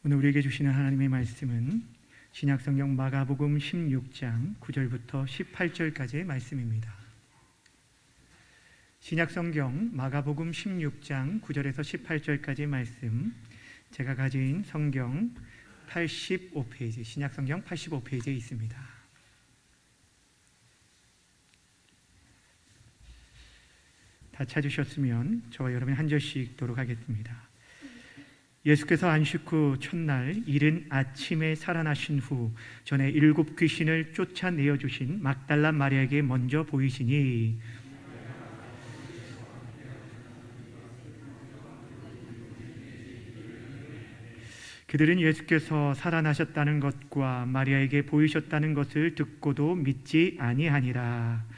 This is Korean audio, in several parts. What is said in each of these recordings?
오늘 우리에게 주시는 하나님의 말씀은 신약성경 마가복음 16장 9절부터 18절까지의 말씀입니다. 신약성경 마가복음 16장 9절에서 18절까지의 말씀, 제가 가진 성경 85페이지, 신약성경 85페이지에 있습니다. 다 찾으셨으면 저와 여러분이 한 절씩 읽도록 하겠습니다. 예수께서 안식 후 첫날 이른 아침에 살아나신 후 전에 7 귀신을 쫓아내어 주신 막달라 마리아에게 먼저 보이시니 그들은 예수께서 살아나셨다는 것과 마리아에게 보이셨다는 것을 듣고도 믿지 아니하니라.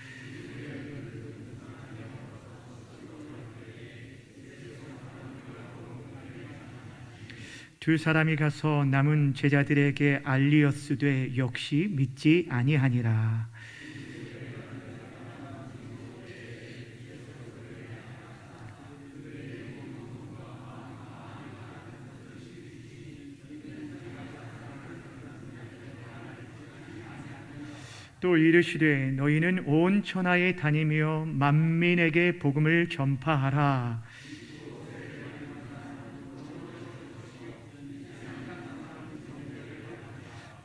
두 사람이 가서 남은 제자들에게 알리었으되 역시 믿지 아니하니라. 또 이르시되 너희는 온 천하에 다니며 만민에게 복음을 전파하라.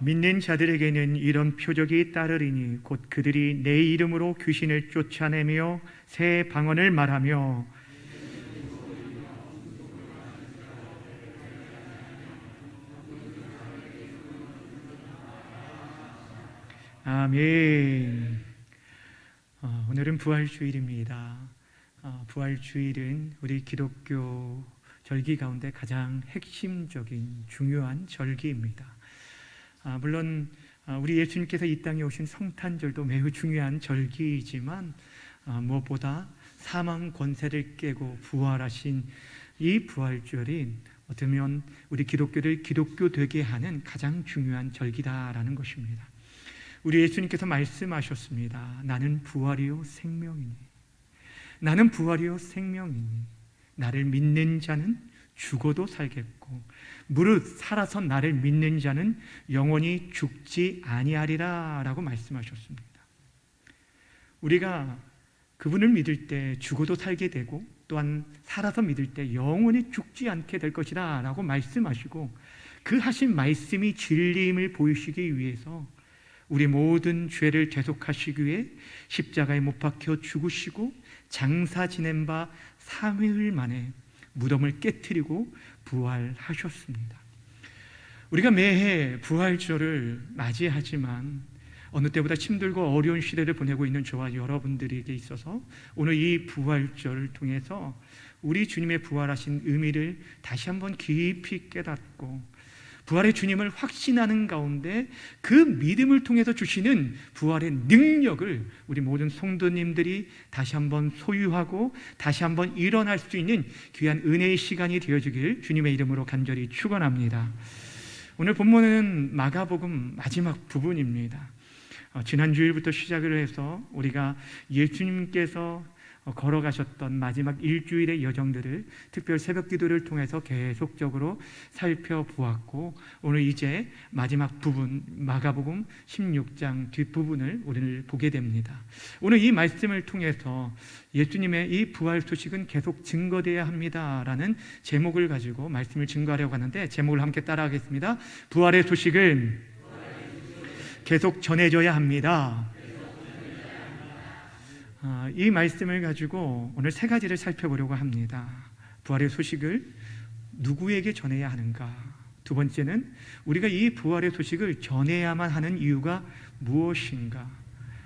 믿는 자들에게는 이런 표적이 따르리니 곧 그들이 내 이름으로 귀신을 쫓아내며 새 방언을 말하며 아멘. 오늘은 부활주일입니다. 부활주일은 우리 기독교 절기 가운데 가장 핵심적인 중요한 절기입니다. 물론 우리 예수님께서 이 땅에 오신 성탄절도 매우 중요한 절기이지만 무엇보다 사망 권세를 깨고 부활하신 이 부활절이 어쩌면 우리 기독교를 기독교 되게 하는 가장 중요한 절기다라는 것입니다. 우리 예수님께서 말씀하셨습니다. 나는 부활이요 생명이니, 나는 부활이요 생명이니 나를 믿는 자는 죽어도 살겠고 무릇 살아서 나를 믿는 자는 영원히 죽지 아니하리라 라고 말씀하셨습니다. 우리가 그분을 믿을 때 죽어도 살게 되고 또한 살아서 믿을 때 영원히 죽지 않게 될 것이다 라고 말씀하시고, 그 하신 말씀이 진리임을 보이시기 위해서 우리 모든 죄를 대속하시기 위해 십자가에 못 박혀 죽으시고 장사 지낸 바 3일 만에 무덤을 깨트리고 부활하셨습니다. 우리가 매해 부활절을 맞이하지만 어느 때보다 힘들고 어려운 시대를 보내고 있는 저와 여러분들에게 있어서 오늘 이 부활절을 통해서 우리 주님의 부활하신 의미를 다시 한번 깊이 깨닫고 부활의 주님을 확신하는 가운데 그 믿음을 통해서 주시는 부활의 능력을 우리 모든 성도님들이 다시 한번 소유하고 다시 한번 일어날 수 있는 귀한 은혜의 시간이 되어주길 주님의 이름으로 간절히 축원합니다. 오늘 본문은 마가복음 마지막 부분입니다. 지난 주일부터 시작을 해서 우리가 예수님께서 걸어가셨던 마지막 일주일의 여정들을 특별 새벽 기도를 통해서 계속적으로 살펴보았고, 오늘 이제 마지막 부분 마가복음 16장 뒷부분을 오늘 보게 됩니다. 오늘 이 말씀을 통해서 예수님의 이 부활 소식은 계속 증거되어야 합니다라는 제목을 가지고 말씀을 증거하려고 하는데, 제목을 함께 따라하겠습니다. 부활의 소식은 계속 전해져야 합니다. 이 말씀을 가지고 오늘 3가지를 살펴보려고 합니다. 부활의 소식을 누구에게 전해야 하는가? 두 번째는 우리가 이 부활의 소식을 전해야만 하는 이유가 무엇인가?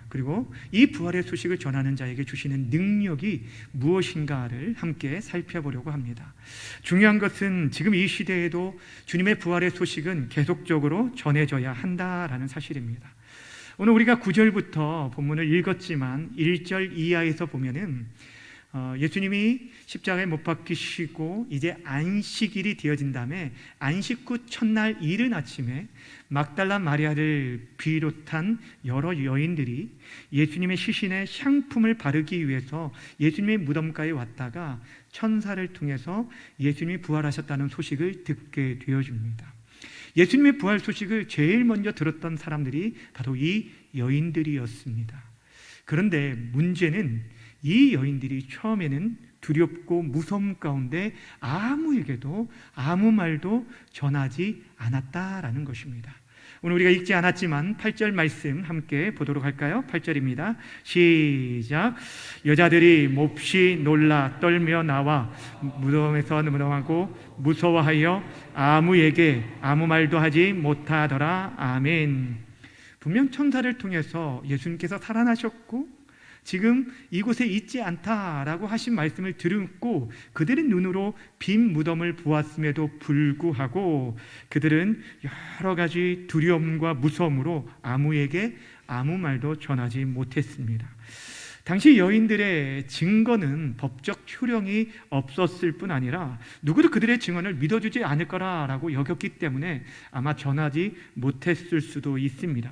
그리고 이 부활의 소식을 전하는 자에게 주시는 능력이 무엇인가를 함께 살펴보려고 합니다. 중요한 것은 지금 이 시대에도 주님의 부활의 소식은 계속적으로 전해져야 한다라는 사실입니다. 오늘 우리가 9절부터 본문을 읽었지만 1절 이하에서 보면은 예수님이 십자가에 못 박히시고 이제 안식일이 되어진 다음에 안식 후 첫날 이른 아침에 막달라 마리아를 비롯한 여러 여인들이 예수님의 시신에 향품을 바르기 위해서 예수님의 무덤가에 왔다가 천사를 통해서 예수님이 부활하셨다는 소식을 듣게 되어집니다. 예수님의 부활 소식을 제일 먼저 들었던 사람들이 바로 이 여인들이었습니다. 그런데 문제는 이 여인들이 처음에는 두렵고 무서움 가운데 아무에게도 아무 말도 전하지 않았다라는 것입니다. 오늘 우리가 읽지 않았지만 8절 말씀 함께 보도록 할까요? 8절입니다. 시작. 여자들이 몹시 놀라 떨며 나와 무덤에서 무덤하고 무서워하여 아무에게 아무 말도 하지 못하더라. 아멘. 분명 천사를 통해서 예수님께서 살아나셨고 지금 이곳에 있지 않다라고 하신 말씀을 듣고 그들의 눈으로 빈 무덤을 보았음에도 불구하고 그들은 여러 가지 두려움과 무서움으로 아무에게 아무 말도 전하지 못했습니다. 당시 여인들의 증거는 법적 효력이 없었을 뿐 아니라 누구도 그들의 증언을 믿어주지 않을 거라고 여겼기 때문에 아마 전하지 못했을 수도 있습니다.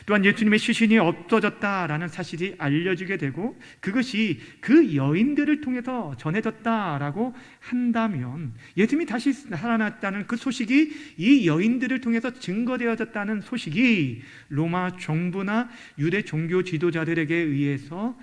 또한 예수님의 시신이 없어졌다라는 사실이 알려지게 되고 그것이 그 여인들을 통해서 전해졌다라고 한다면 예수님이 다시 살아났다는 그 소식이 이 여인들을 통해서 증거되어졌다는 소식이 로마 정부나 유대 종교 지도자들에게 의해서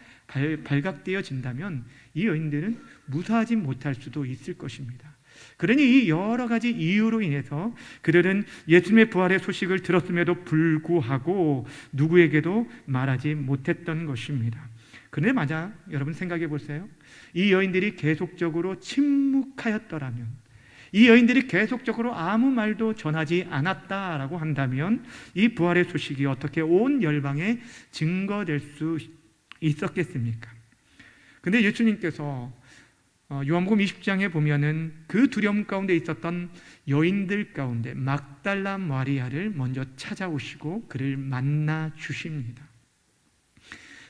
발각되어진다면 이 여인들은 무사하지 못할 수도 있을 것입니다. 그러니 이 여러 가지 이유로 인해서 그들은 예수님의 부활의 소식을 들었음에도 불구하고 누구에게도 말하지 못했던 것입니다. 그런데 만약 여러분 생각해 보세요. 이 여인들이 계속적으로 침묵하였더라면, 이 여인들이 계속적으로 아무 말도 전하지 않았다라고 한다면 이 부활의 소식이 어떻게 온 열방에 증거될 수 있었겠습니까? 근데 예수님께서 요한복음 20장에 보면은 그 두려움 가운데 있었던 여인들 가운데 막달라 마리아를 먼저 찾아오시고 그를 만나 주십니다.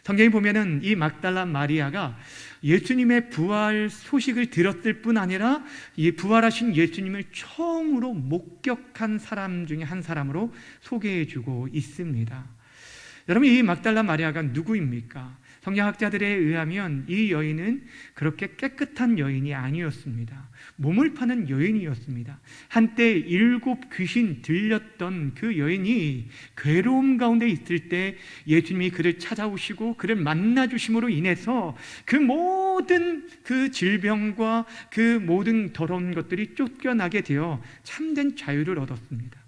성경에 보면은 이 막달라 마리아가 예수님의 부활 소식을 들었을 뿐 아니라 이 부활하신 예수님을 처음으로 목격한 사람 중에 한 사람으로 소개해주고 있습니다. 여러분, 이 막달라 마리아가 누구입니까? 성경학자들에 의하면 이 여인은 그렇게 깨끗한 여인이 아니었습니다. 몸을 파는 여인이었습니다. 한때 7 귀신 들렸던 그 여인이 괴로움 가운데 있을 때 예수님이 그를 찾아오시고 그를 만나주심으로 인해서 그 모든 그 질병과 그 모든 더러운 것들이 쫓겨나게 되어 참된 자유를 얻었습니다.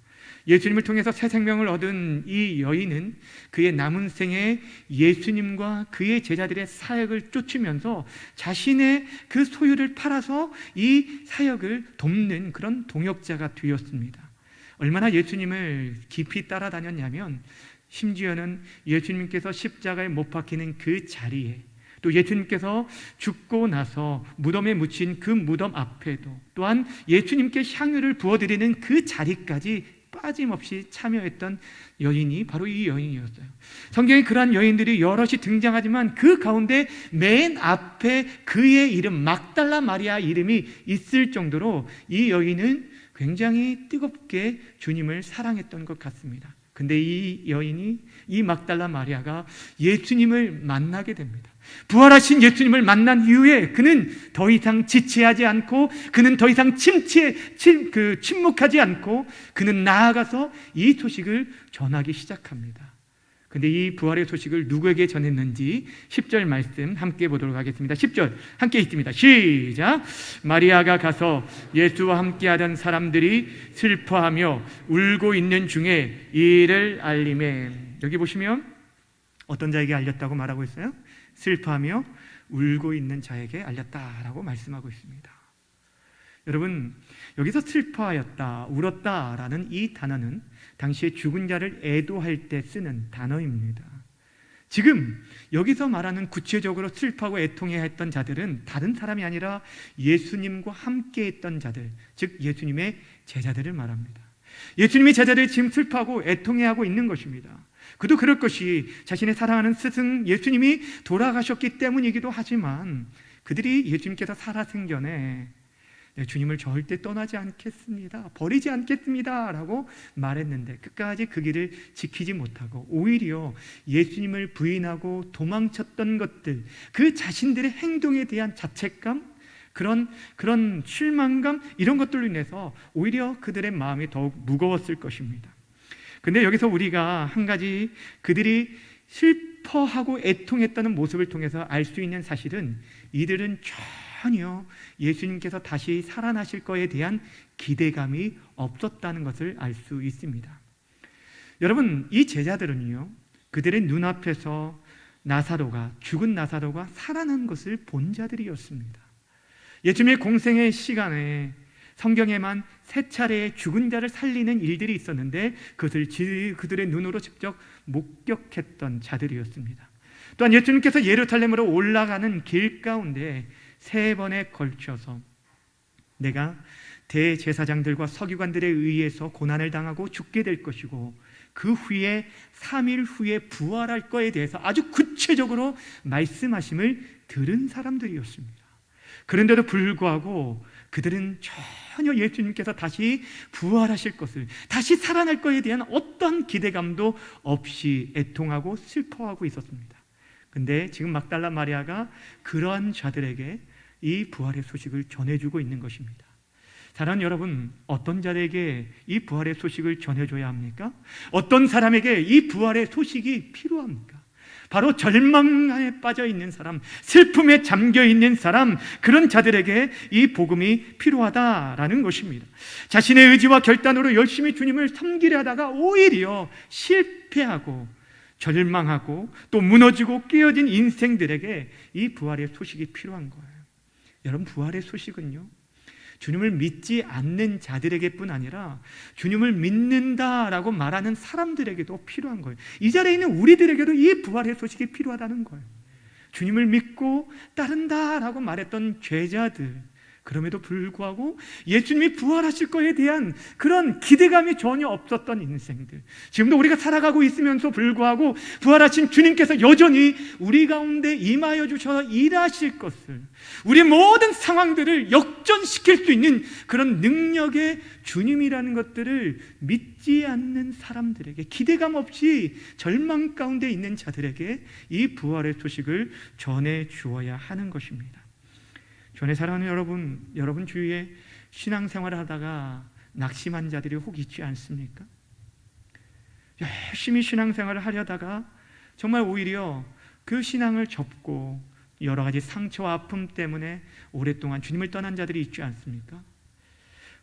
예수님을 통해서 새 생명을 얻은 이 여인은 그의 남은 생에 예수님과 그의 제자들의 사역을 쫓으면서 자신의 그 소유를 팔아서 이 사역을 돕는 그런 동역자가 되었습니다. 얼마나 예수님을 깊이 따라다녔냐면 심지어는 예수님께서 십자가에 못 박히는 그 자리에 또 예수님께서 죽고 나서 무덤에 묻힌 그 무덤 앞에도 또한 예수님께 향유를 부어드리는 그 자리까지 빠짐없이 참여했던 여인이 바로 이 여인이었어요. 성경에 그러한 여인들이 여럿이 등장하지만 그 가운데 맨 앞에 그의 이름 막달라 마리아 이름이 있을 정도로 이 여인은 굉장히 뜨겁게 주님을 사랑했던 것 같습니다. 근데 이 여인이 이 막달라 마리아가 예수님을 만나게 됩니다. 부활하신 예수님을 만난 이후에 그는 더 이상 지체하지 않고 그는 더 이상 침묵하지 않고 그는 나아가서 이 소식을 전하기 시작합니다. 근데 이 부활의 소식을 누구에게 전했는지 10절 말씀 함께 보도록 하겠습니다. 10절 함께 읽습니다. 시작. 마리아가 가서 예수와 함께하던 사람들이 슬퍼하며 울고 있는 중에 이를 알리매. 여기 보시면 어떤 자에게 알렸다고 말하고 있어요? 슬퍼하며 울고 있는 자에게 알렸다라고 말씀하고 있습니다. 여러분, 여기서 슬퍼하였다, 울었다라는 이 단어는 당시에 죽은 자를 애도할 때 쓰는 단어입니다. 지금 여기서 말하는 구체적으로 슬퍼하고 애통해야 했던 자들은 다른 사람이 아니라 예수님과 함께 했던 자들, 즉 예수님의 제자들을 말합니다. 예수님의 제자들이 지금 슬퍼하고 애통해하고 있는 것입니다. 그도 그럴 것이 자신의 사랑하는 스승 예수님이 돌아가셨기 때문이기도 하지만 그들이 예수님께서 살아생전에 주님을 절대 떠나지 않겠습니다, 버리지 않겠습니다 라고 말했는데 끝까지 그 길을 지키지 못하고 오히려 예수님을 부인하고 도망쳤던 것들, 그 자신들의 행동에 대한 자책감, 그런 실망감 이런 것들로 인해서 오히려 그들의 마음이 더욱 무거웠을 것입니다. 근데 여기서 우리가 한 가지 그들이 슬퍼하고 애통했다는 모습을 통해서 알 수 있는 사실은 이들은 전혀 예수님께서 다시 살아나실 것에 대한 기대감이 없었다는 것을 알 수 있습니다. 여러분, 이 제자들은요, 그들의 눈앞에서 죽은 나사로가 살아난 것을 본 자들이었습니다. 예수님의 공생의 시간에 성경에만 3차례의 죽은 자를 살리는 일들이 있었는데 그것을 그들의 눈으로 직접 목격했던 자들이었습니다. 또한 예수님께서 예루살렘으로 올라가는 길 가운데 3번에 걸쳐서 내가 대제사장들과 서기관들에 의해서 고난을 당하고 죽게 될 것이고 그 후에 3일 후에 부활할 것에 대해서 아주 구체적으로 말씀하심을 들은 사람들이었습니다. 그런데도 불구하고 그들은 전혀 예수님께서 다시 부활하실 것을, 다시 살아날 것에 대한 어떤 기대감도 없이 애통하고 슬퍼하고 있었습니다. 근데 지금 막달라 마리아가 그러한 자들에게 이 부활의 소식을 전해주고 있는 것입니다. 사랑하는 여러분, 어떤 자에게 이 부활의 소식을 전해줘야 합니까? 어떤 사람에게 이 부활의 소식이 필요합니까? 바로 절망에 빠져 있는 사람, 슬픔에 잠겨 있는 사람, 그런 자들에게 이 복음이 필요하다라는 것입니다. 자신의 의지와 결단으로 열심히 주님을 섬기려 하다가 오히려 실패하고 절망하고 또 무너지고 깨어진 인생들에게 이 부활의 소식이 필요한 거예요. 여러분, 부활의 소식은요, 주님을 믿지 않는 자들에게뿐 아니라 주님을 믿는다라고 말하는 사람들에게도 필요한 거예요. 이 자리에 있는 우리들에게도 이 부활의 소식이 필요하다는 거예요. 주님을 믿고 따른다라고 말했던 제자들, 그럼에도 불구하고 예수님이 부활하실 것에 대한 그런 기대감이 전혀 없었던 인생들, 지금도 우리가 살아가고 있으면서 불구하고 부활하신 주님께서 여전히 우리 가운데 임하여 주셔서 일하실 것을, 우리의 모든 상황들을 역전시킬 수 있는 그런 능력의 주님이라는 것들을 믿지 않는 사람들에게, 기대감 없이 절망 가운데 있는 자들에게 이 부활의 소식을 전해 주어야 하는 것입니다. 전에 사랑하는 여러분 주위에 신앙생활을 하다가 낙심한 자들이 혹 있지 않습니까? 열심히 신앙생활을 하려다가 정말 오히려 그 신앙을 접고 여러 가지 상처와 아픔 때문에 오랫동안 주님을 떠난 자들이 있지 않습니까?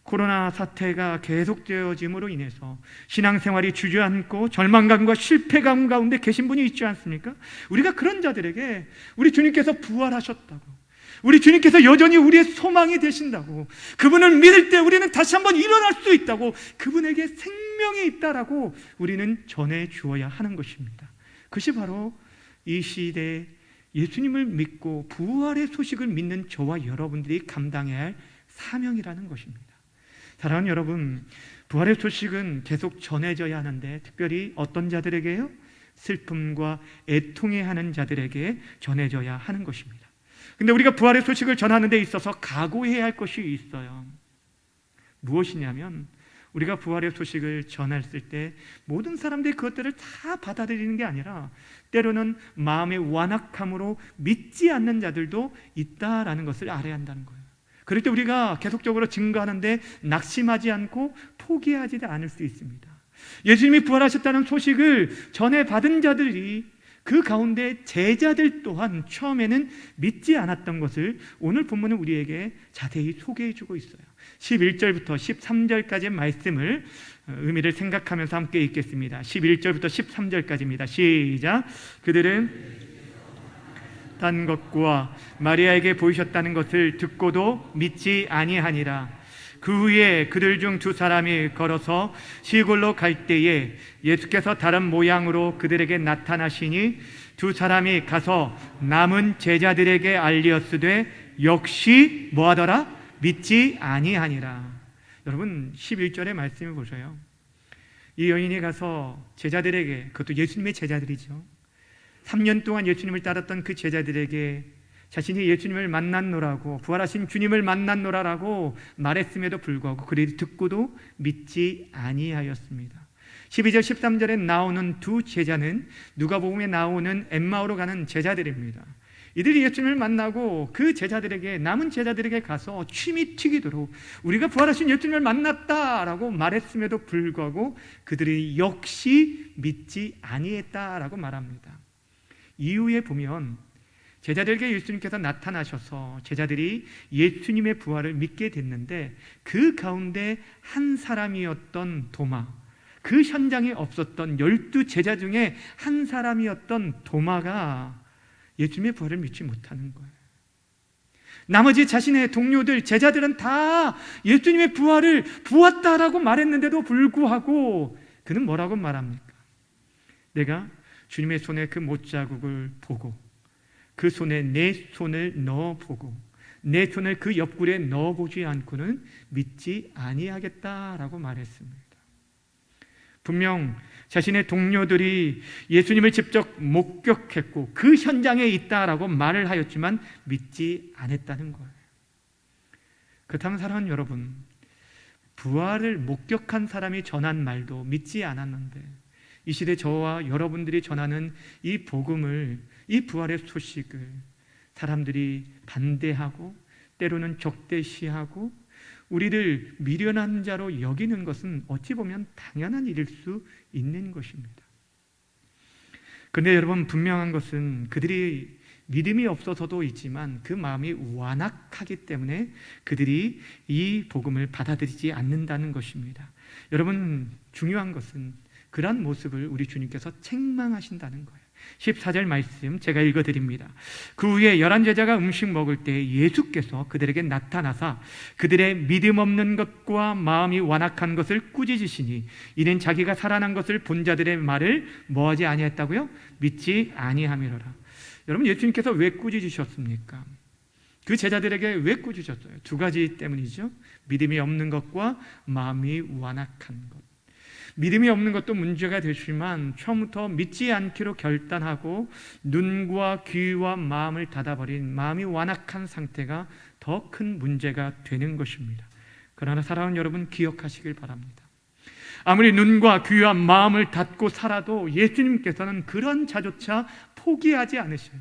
코로나 사태가 계속되어짐으로 인해서 신앙생활이 주저앉고 절망감과 실패감 가운데 계신 분이 있지 않습니까? 우리가 그런 자들에게 우리 주님께서 부활하셨다고, 우리 주님께서 여전히 우리의 소망이 되신다고, 그분을 믿을 때 우리는 다시 한번 일어날 수 있다고, 그분에게 생명이 있다라고 우리는 전해 주어야 하는 것입니다. 그것이 바로 이 시대에 예수님을 믿고 부활의 소식을 믿는 저와 여러분들이 감당해야 할 사명이라는 것입니다. 사랑하는 여러분, 부활의 소식은 계속 전해져야 하는데 특별히 어떤 자들에게요? 슬픔과 애통해하는 자들에게 전해져야 하는 것입니다. 근데 우리가 부활의 소식을 전하는 데 있어서 각오해야 할 것이 있어요. 무엇이냐면 우리가 부활의 소식을 전했을 때 모든 사람들이 그것들을 다 받아들이는 게 아니라 때로는 마음의 완악함으로 믿지 않는 자들도 있다라는 것을 알아야 한다는 거예요. 그럴 때 우리가 계속적으로 증거하는데 낙심하지 않고 포기하지 않을 수 있습니다. 예수님이 부활하셨다는 소식을 전해받은 자들이 그 가운데 제자들 또한 처음에는 믿지 않았던 것을 오늘 본문은 우리에게 자세히 소개해주고 있어요. 11절부터 13절까지의 말씀을 의미를 생각하면서 함께 읽겠습니다. 11절부터 13절까지입니다. 시작. 그들은 단 것과 마리아에게 보이셨다는 것을 듣고도 믿지 아니하니라. 그 후에 그들 중 2사람이 걸어서 시골로 갈 때에 예수께서 다른 모양으로 그들에게 나타나시니 2사람이 가서 남은 제자들에게 알리었으되 역시 뭐하더라? 믿지 아니하니라. 여러분 11절의 말씀을 보세요. 이 여인이 가서 제자들에게, 그것도 예수님의 제자들이죠, 3년 동안 예수님을 따랐던 그 제자들에게 자신이 예수님을 만났노라고, 부활하신 주님을 만났노라라고 말했음에도 불구하고 그들이 듣고도 믿지 아니하였습니다. 12절 13절에 나오는 2 제자는 누가복음에 나오는 엠마오로 가는 제자들입니다. 이들이 예수님을 만나고 그 제자들에게, 남은 제자들에게 가서 침이 튀기도록 우리가 부활하신 예수님을 만났다라고 말했음에도 불구하고 그들이 역시 믿지 아니했다라고 말합니다. 이후에 보면 제자들에게 예수님께서 나타나셔서 제자들이 예수님의 부활을 믿게 됐는데, 그 가운데 한 사람이었던 도마, 그 현장에 없었던 12 제자 중에 한 사람이었던 도마가 예수님의 부활을 믿지 못하는 거예요. 나머지 자신의 동료들, 제자들은 다 예수님의 부활을 보았다라고 말했는데도 불구하고 그는 뭐라고 말합니까? 내가 주님의 손에 그 못자국을 보고 그 손에 내 손을 넣어보고 내 손을 그 옆구리에 넣어보지 않고는 믿지 아니하겠다라고 말했습니다. 분명 자신의 동료들이 예수님을 직접 목격했고 그 현장에 있다라고 말을 하였지만 믿지 않았다는 거예요. 그렇다면 사랑하는 여러분, 부활을 목격한 사람이 전한 말도 믿지 않았는데, 이 시대 저와 여러분들이 전하는 이 복음을, 이 부활의 소식을 사람들이 반대하고 때로는 적대시하고 우리를 미련한 자로 여기는 것은 어찌 보면 당연한 일일 수 있는 것입니다. 그런데 여러분, 분명한 것은 그들이 믿음이 없어서도 있지만 그 마음이 완악하기 때문에 그들이 이 복음을 받아들이지 않는다는 것입니다. 여러분, 중요한 것은 그러한 모습을 우리 주님께서 책망하신다는 거예요. 14절 말씀 제가 읽어드립니다. 그 후에 11제자가 음식 먹을 때 예수께서 그들에게 나타나사 그들의 믿음 없는 것과 마음이 완악한 것을 꾸짖으시니 이는 자기가 살아난 것을 본 자들의 말을 뭐하지 아니했다고요? 믿지 아니함이로라. 여러분, 예수님께서 왜 꾸짖으셨습니까? 그 제자들에게 왜 꾸짖으셨어요? 두 가지 때문이죠. 믿음이 없는 것과 마음이 완악한 것. 믿음이 없는 것도 문제가 되지만 처음부터 믿지 않기로 결단하고 눈과 귀와 마음을 닫아버린 마음이 완악한 상태가 더 큰 문제가 되는 것입니다. 그러나 사랑하는 여러분, 기억하시길 바랍니다. 아무리 눈과 귀와 마음을 닫고 살아도 예수님께서는 그런 자조차 포기하지 않으셔요.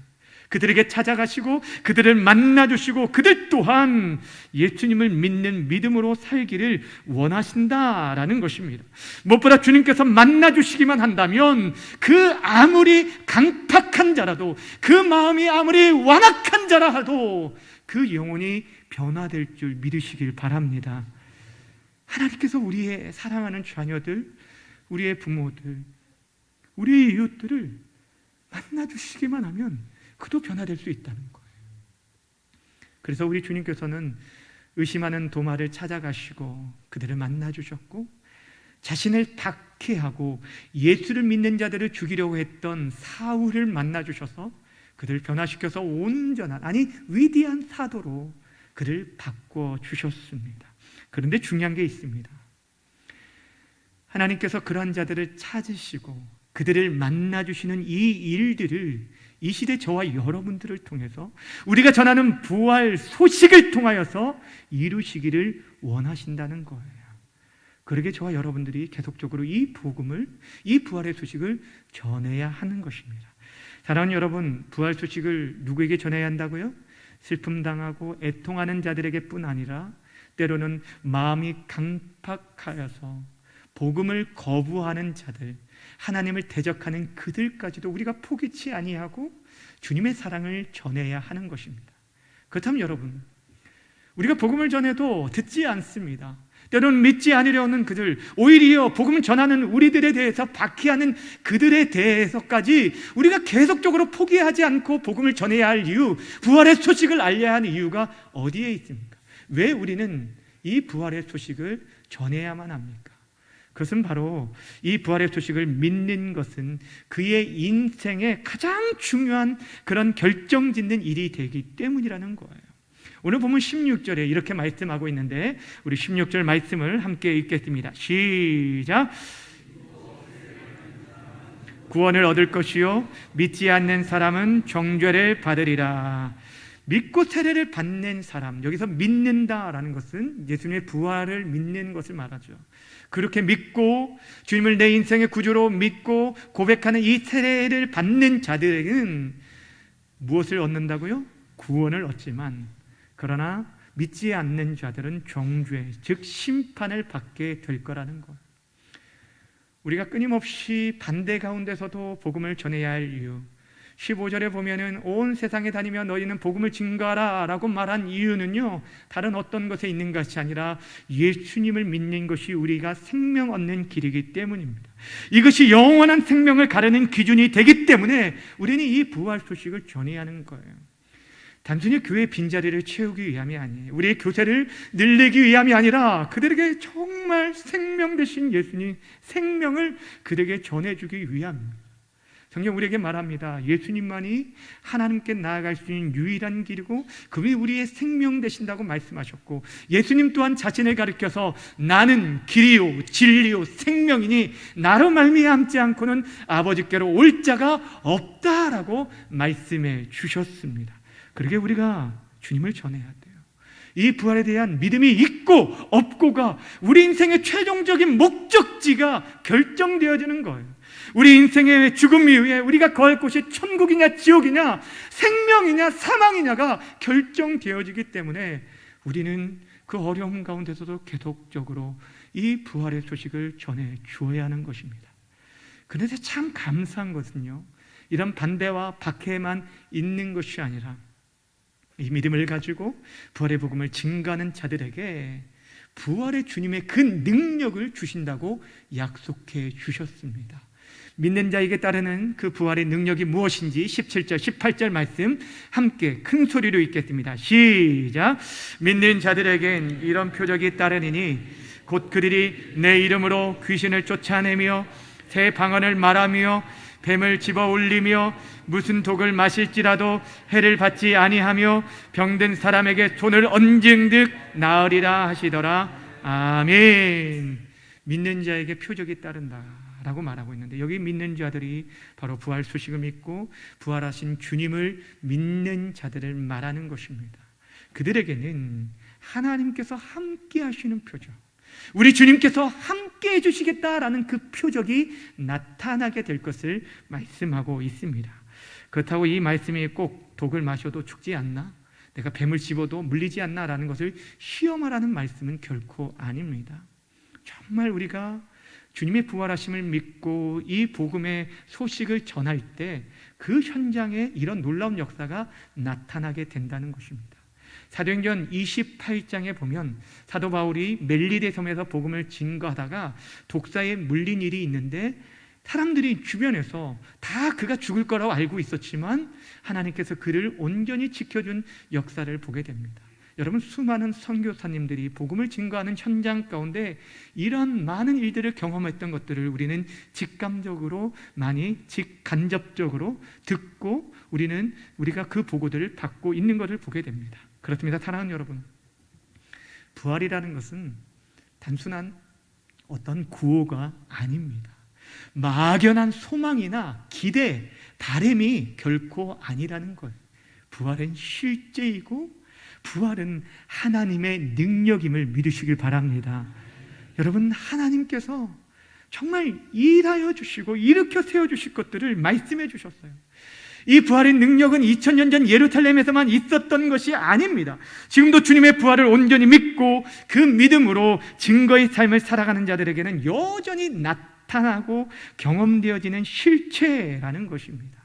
그들에게 찾아가시고 그들을 만나주시고 그들 또한 예수님을 믿는 믿음으로 살기를 원하신다라는 것입니다. 무엇보다 주님께서 만나주시기만 한다면 그 아무리 강팍한 자라도, 그 마음이 아무리 완악한 자라 하도 그 영혼이 변화될 줄 믿으시길 바랍니다. 하나님께서 우리의 사랑하는 자녀들, 우리의 부모들, 우리의 이웃들을 만나주시기만 하면 그도 변화될 수 있다는 거예요. 그래서 우리 주님께서는 의심하는 도마를 찾아가시고 그들을 만나주셨고, 자신을 박해하고 예수를 믿는 자들을 죽이려고 했던 사울을 만나주셔서 그들을 변화시켜서 온전한, 아니 위대한 사도로 그를 바꿔주셨습니다. 그런데 중요한 게 있습니다. 하나님께서 그러한 자들을 찾으시고 그들을 만나주시는 이 일들을 이 시대 저와 여러분들을 통해서, 우리가 전하는 부활 소식을 통하여서 이루시기를 원하신다는 거예요. 그러게 저와 여러분들이 계속적으로 이 복음을, 이 부활의 소식을 전해야 하는 것입니다. 사랑하는 여러분, 부활 소식을 누구에게 전해야 한다고요? 슬픔당하고 애통하는 자들에게 뿐 아니라 때로는 마음이 강팍하여서 복음을 거부하는 자들, 하나님을 대적하는 그들까지도 우리가 포기치 아니하고 주님의 사랑을 전해야 하는 것입니다. 그렇다면 여러분, 우리가 복음을 전해도 듣지 않습니다. 때로는 믿지 않으려 하는 그들, 오히려 복음을 전하는 우리들에 대해서 박해하는 그들에 대해서까지 우리가 계속적으로 포기하지 않고 복음을 전해야 할 이유, 부활의 소식을 알려야 하는 이유가 어디에 있습니까? 왜 우리는 이 부활의 소식을 전해야만 합니까? 그것은 바로 이 부활의 소식을 믿는 것은 그의 인생의 가장 중요한 그런 결정짓는 일이 되기 때문이라는 거예요. 오늘 보면 16절에 이렇게 말씀하고 있는데, 우리 16절 말씀을 함께 읽겠습니다. 시작. 구원을 얻을 것이요 믿지 않는 사람은 정죄를 받으리라. 믿고 세례를 받는 사람, 여기서 믿는다라는 것은 예수님의 부활을 믿는 것을 말하죠. 그렇게 믿고 주님을 내 인생의 구주로 믿고 고백하는 이 세례를 받는 자들에게는 무엇을 얻는다고요? 구원을 얻지만 그러나 믿지 않는 자들은 정죄, 즉 심판을 받게 될 거라는 것. 우리가 끊임없이 반대 가운데서도 복음을 전해야 할 이유, 15절에 보면은 온 세상에 다니며 너희는 복음을 증거하라 라고 말한 이유는요, 다른 어떤 것에 있는 것이 아니라 예수님을 믿는 것이 우리가 생명 얻는 길이기 때문입니다. 이것이 영원한 생명을 가르는 기준이 되기 때문에 우리는 이 부활 소식을 전해야 하는 거예요. 단순히 교회 빈자리를 채우기 위함이 아니에요. 우리의 교세를 늘리기 위함이 아니라 그들에게 정말 생명 되신 예수님 생명을 그들에게 전해주기 위함입니다. 성경 우리에게 말합니다. 예수님만이 하나님께 나아갈 수 있는 유일한 길이고 그분이 우리의 생명 되신다고 말씀하셨고, 예수님 또한 자신을 가리켜서 나는 길이요 진리요 생명이니 나로 말미암지 않고는 아버지께로 올 자가 없다라고 말씀해 주셨습니다. 그러게 우리가 주님을 전해야 돼요. 이 부활에 대한 믿음이 있고 없고가 우리 인생의 최종적인 목적지가 결정되어지는 거예요. 우리 인생의 죽음 이후에 우리가 거할 곳이 천국이냐 지옥이냐 생명이냐 사망이냐가 결정되어지기 때문에 우리는 그 어려움 가운데서도 계속적으로 이 부활의 소식을 전해 주어야 하는 것입니다. 그런데 참 감사한 것은요, 이런 반대와 박해만 있는 것이 아니라 이 믿음을 가지고 부활의 복음을 증거하는 자들에게 부활의 주님의 그 능력을 주신다고 약속해 주셨습니다. 믿는 자에게 따르는 그 부활의 능력이 무엇인지 17절, 18절 말씀 함께 큰 소리로 읽겠습니다. 시작! 믿는 자들에겐 이런 표적이 따르니니 곧 그들이 내 이름으로 귀신을 쫓아내며 새 방언을 말하며 뱀을 집어 올리며 무슨 독을 마실지라도 해를 받지 아니하며 병든 사람에게 손을 얹은 듯 나으리라 하시더라. 아멘. 믿는 자에게 표적이 따른다 라고 말하고 있는데, 여기 믿는 자들이 바로 부활 소식을 믿고 부활하신 주님을 믿는 자들을 말하는 것입니다. 그들에게는 하나님께서 함께 하시는 표적, 우리 주님께서 함께 해주시겠다라는 그 표적이 나타나게 될 것을 말씀하고 있습니다. 그렇다고 이 말씀이 꼭 독을 마셔도 죽지 않나? 내가 뱀을 집어도 물리지 않나? 라는 것을 시험하라는 말씀은 결코 아닙니다. 정말 우리가 주님의 부활하심을 믿고 이 복음의 소식을 전할 때 그 현장에 이런 놀라운 역사가 나타나게 된다는 것입니다. 사도행전 28장에 보면 사도 바울이 멜리데 섬에서 복음을 증거하다가 독사에 물린 일이 있는데 사람들이 주변에서 다 그가 죽을 거라고 알고 있었지만 하나님께서 그를 온전히 지켜준 역사를 보게 됩니다. 여러분, 수많은 선교사님들이 복음을 증거하는 현장 가운데 이런 많은 일들을 경험했던 것들을 우리는 직감적으로 많이 직간접적으로 듣고 우리가 그 보고들을 받고 있는 것을 보게 됩니다. 그렇습니다. 사랑하는 여러분, 부활이라는 것은 단순한 어떤 구호가 아닙니다. 막연한 소망이나 기대, 바람이 결코 아니라는 것. 부활은 실제이고 부활은 하나님의 능력임을 믿으시길 바랍니다. 여러분, 하나님께서 정말 일하여 주시고 일으켜 세워주실 것들을 말씀해 주셨어요. 이 부활의 능력은 2000년 전 예루살렘에서만 있었던 것이 아닙니다. 지금도 주님의 부활을 온전히 믿고 그 믿음으로 증거의 삶을 살아가는 자들에게는 여전히 나타나고 경험되어지는 실체라는 것입니다.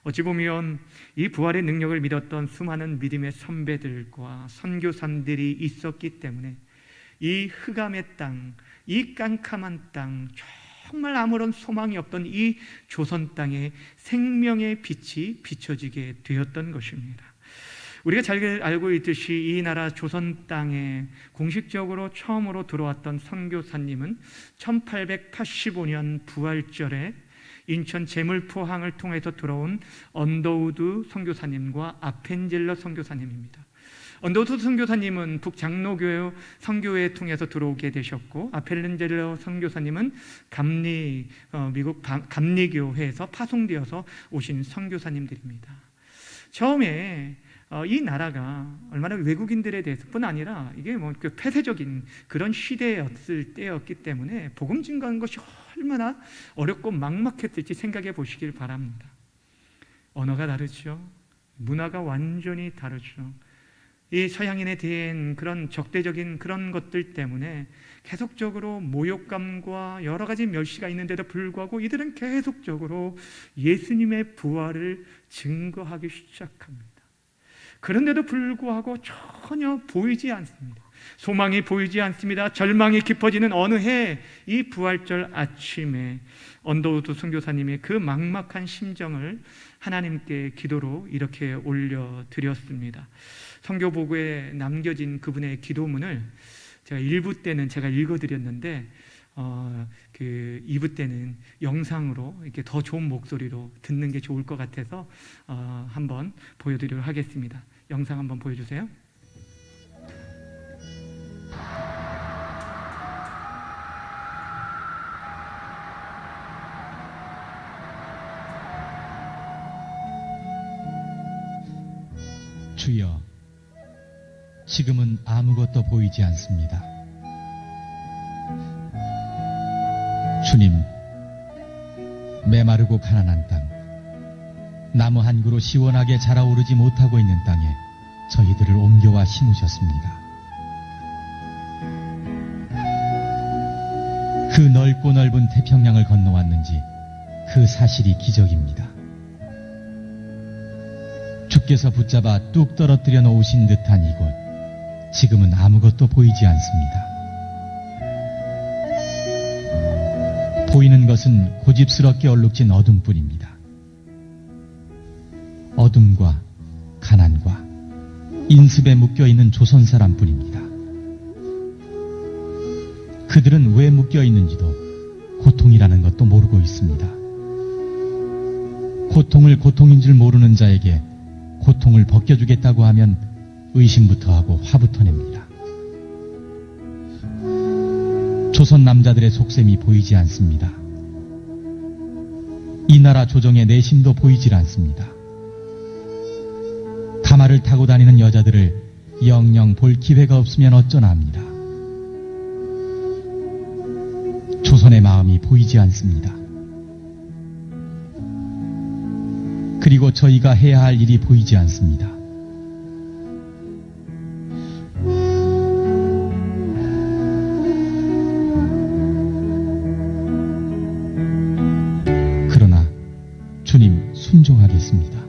어찌 보면 이 부활의 능력을 믿었던 수많은 믿음의 선배들과 선교사들이 있었기 때문에 이 흑암의 땅, 이 깜깜한 땅, 정말 아무런 소망이 없던 이 조선 땅에 생명의 빛이 비춰지게 되었던 것입니다. 우리가 잘 알고 있듯이 이 나라 조선 땅에 공식적으로 처음으로 들어왔던 선교사님은 1885년 부활절에 인천 제물포항을 통해서 들어온 언더우드 선교사님과 아펜젤러 선교사님입니다. 언더우드 선교사님은 북장로교회 선교회 통해서 들어오게 되셨고, 아펜젤러 선교사님은 미국 감리교회에서 파송되어서 오신 선교사님들입니다. 처음에 이 나라가 얼마나 외국인들에 대해서뿐 아니라 이게 폐쇄적인 그런 시대였을 때였기 때문에 복음 증거하는 것이 얼마나 어렵고 막막했을지 생각해 보시길 바랍니다. 언어가 다르죠. 문화가 완전히 다르죠. 이 서양인에 대한 그런 적대적인 그런 것들 때문에 계속적으로 모욕감과 여러 가지 멸시가 있는데도 불구하고 이들은 계속적으로 예수님의 부활을 증거하기 시작합니다. 그런데도 불구하고 전혀 보이지 않습니다. 소망이 보이지 않습니다. 절망이 깊어지는 어느 해 이 부활절 아침에 언더우드 선교사님의 그 막막한 심정을 하나님께 기도로 이렇게 올려드렸습니다. 선교보고에 남겨진 그분의 기도문을 제가 1부 때는 제가 읽어드렸는데 2부 때는 영상으로 이렇게 더 좋은 목소리로 듣는 게 좋을 것 같아서 한번 보여드리도록 하겠습니다. 영상 한번 보여주세요. 주여, 지금은 아무것도 보이지 않습니다. 주님, 메마르고 가난한 땅, 나무 한 그루 시원하게 자라오르지 못하고 있는 땅에 저희들을 옮겨와 심으셨습니다. 그 넓고 넓은 태평양을 건너왔는지 그 사실이 기적입니다. 주께서 붙잡아 뚝 떨어뜨려 놓으신 듯한 이곳, 지금은 아무것도 보이지 않습니다. 보이는 것은 고집스럽게 얼룩진 어둠뿐입니다. 어둠과 가난과 인습에 묶여있는 조선 사람뿐입니다. 그들은 왜 묶여있는지도 고통이라는 것도 모르고 있습니다. 고통을 고통인 줄 모르는 자에게 고통을 벗겨주겠다고 하면 의심부터 하고 화부터 냅니다. 조선 남자들의 속셈이 보이지 않습니다. 이 나라 조정의 내심도 보이질 않습니다. 가마를 타고 다니는 여자들을 영영 볼 기회가 없으면 어쩌나 합니다. 조선의 마음이 보이지 않습니다. 그리고 저희가 해야 할 일이 보이지 않습니다. 그러나 주님, 순종하겠습니다.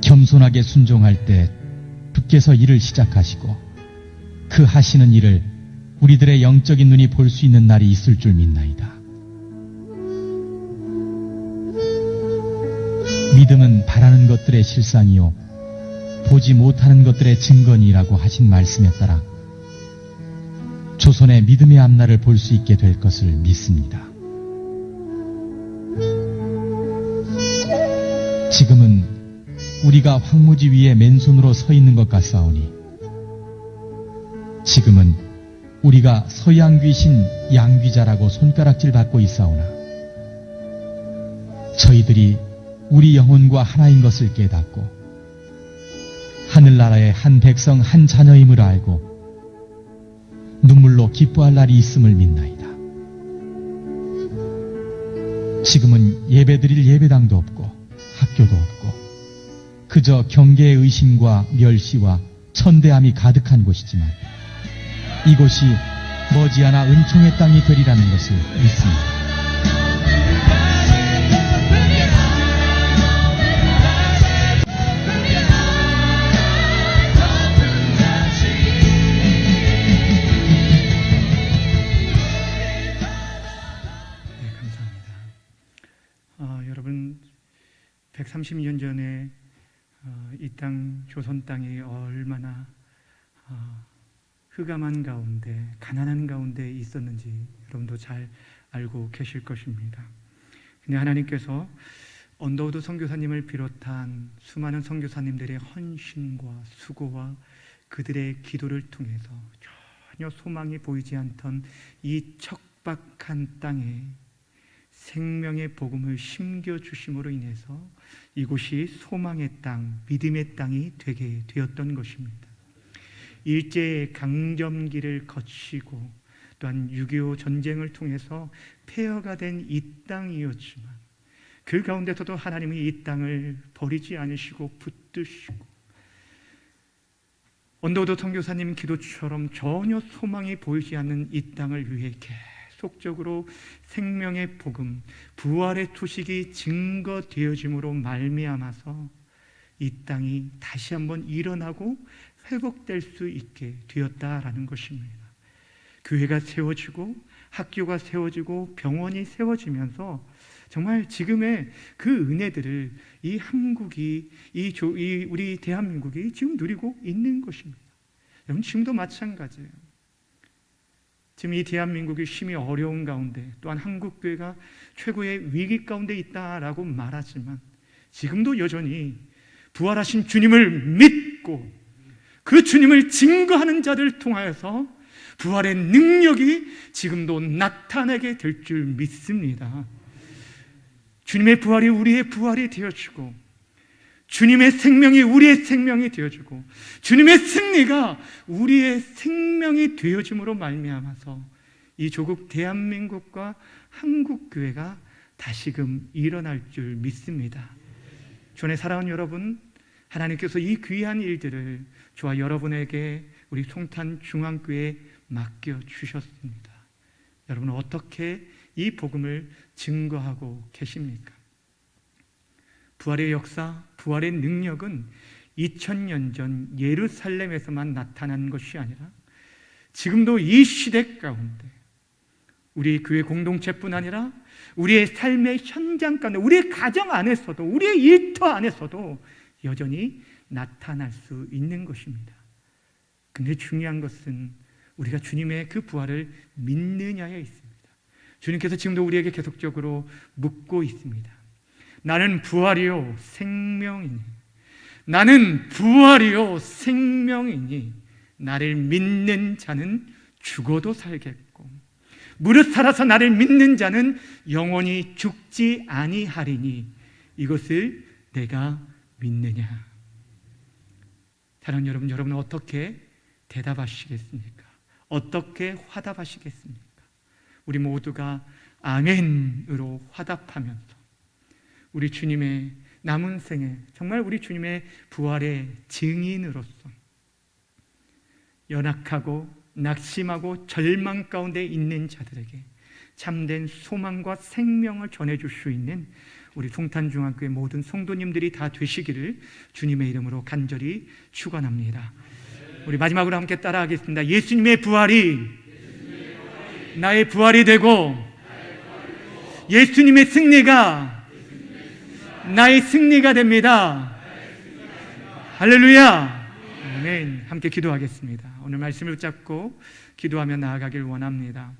겸손하게 순종할 때 주께서 일을 시작하시고 그 하시는 일을 우리들의 영적인 눈이 볼 수 있는 날이 있을 줄 믿나이다. 믿음은 바라는 것들의 실상이요 보지 못하는 것들의 증거니라고 하신 말씀에 따라 조선의 믿음의 앞날을 볼 수 있게 될 것을 믿습니다. 지금은 우리가 황무지 위에 맨손으로 서 있는 것 같사오니 지금은 우리가 서양 귀신 양귀자라고 손가락질 받고 있사오나 저희들이 우리 영혼과 하나인 것을 깨닫고 하늘나라의 한 백성 한 자녀임을 알고 눈물로 기뻐할 날이 있음을 믿나이다. 지금은 예배드릴 예배당도 없고 학교도 없고 그저 경계의 의심과 멸시와 천대함이 가득한 곳이지만 이곳이 머지않아 은총의 땅이 되리라는 것을 믿습니다. 여러분 130년 전에 이 땅 조선 땅이 얼마나 흑암한 가운데 가난한 가운데 있었는지 여러분도 잘 알고 계실 것입니다. 근데 하나님께서 언더우드 선교사님을 비롯한 수많은 선교사님들의 헌신과 수고와 그들의 기도를 통해서 전혀 소망이 보이지 않던 이 척박한 땅에 생명의 복음을 심겨주심으로 인해서 이곳이 소망의 땅, 믿음의 땅이 되게 되었던 것입니다. 일제의 강점기를 거치고 또한 6.25 전쟁을 통해서 폐허가 된 이 땅이었지만 그 가운데서도 하나님이 이 땅을 버리지 않으시고 붙드시고, 언더우드 선교사님 기도처럼 전혀 소망이 보이지 않는 이 땅을 위해 계속적으로 생명의 복음, 부활의 소식이 증거되어짐으로 말미암아서 이 땅이 다시 한번 일어나고 회복될 수 있게 되었다라는 것입니다. 교회가 세워지고 학교가 세워지고 병원이 세워지면서 정말 지금의 그 은혜들을 이 한국이, 우리 대한민국이 지금 누리고 있는 것입니다. 여러분, 지금도 마찬가지예요. 지금 이 대한민국이 심히 어려운 가운데, 또한 한국교회가 최고의 위기 가운데 있다라고 말하지만 지금도 여전히 부활하신 주님을 믿고 그 주님을 증거하는 자들을 통하여서 부활의 능력이 지금도 나타나게 될 줄 믿습니다. 주님의 부활이 우리의 부활이 되어주고, 주님의 생명이 우리의 생명이 되어주고, 주님의 승리가 우리의 생명이 되어줌으로 말미암아서 이 조국 대한민국과 한국교회가 다시금 일어날 줄 믿습니다. 주의 사랑하는 여러분, 하나님께서 이 귀한 일들을 저와 여러분에게 우리 송탄 중앙교회에 맡겨주셨습니다. 여러분은 어떻게 이 복음을 증거하고 계십니까? 부활의 역사, 부활의 능력은 2000년 전 예루살렘에서만 나타난 것이 아니라 지금도 이 시대 가운데 우리 교회 공동체뿐 아니라 우리의 삶의 현장 가운데, 우리의 가정 안에서도, 우리의 일터 안에서도 여전히 나타날 수 있는 것입니다. 근데 중요한 것은 우리가 주님의 그 부활을 믿느냐에 있습니다. 주님께서 지금도 우리에게 계속적으로 묻고 있습니다. 나는 부활이요 생명이니, 나는 부활이요 생명이니 나를 믿는 자는 죽어도 살겠고 무릇 살아서 나를 믿는 자는 영원히 죽지 아니하리니 이것을 내가 믿느냐. 사랑하는 여러분, 여러분은 어떻게 대답하시겠습니까? 어떻게 화답하시겠습니까? 우리 모두가 아멘으로 화답하면서 우리 주님의 남은 생에 정말 우리 주님의 부활의 증인으로서 연약하고 낙심하고 절망 가운데 있는 자들에게 참된 소망과 생명을 전해줄 수 있는 우리 송탄중앙교회 모든 성도님들이 다 되시기를 주님의 이름으로 간절히 축원합니다. 우리 마지막으로 함께 따라하겠습니다. 예수님의 부활이 나의 부활이 되고 예수님의 승리가 나의 승리가 됩니다. 할렐루야. 아멘. 함께 기도하겠습니다. 오늘 말씀을 붙잡고 기도하며 나아가길 원합니다.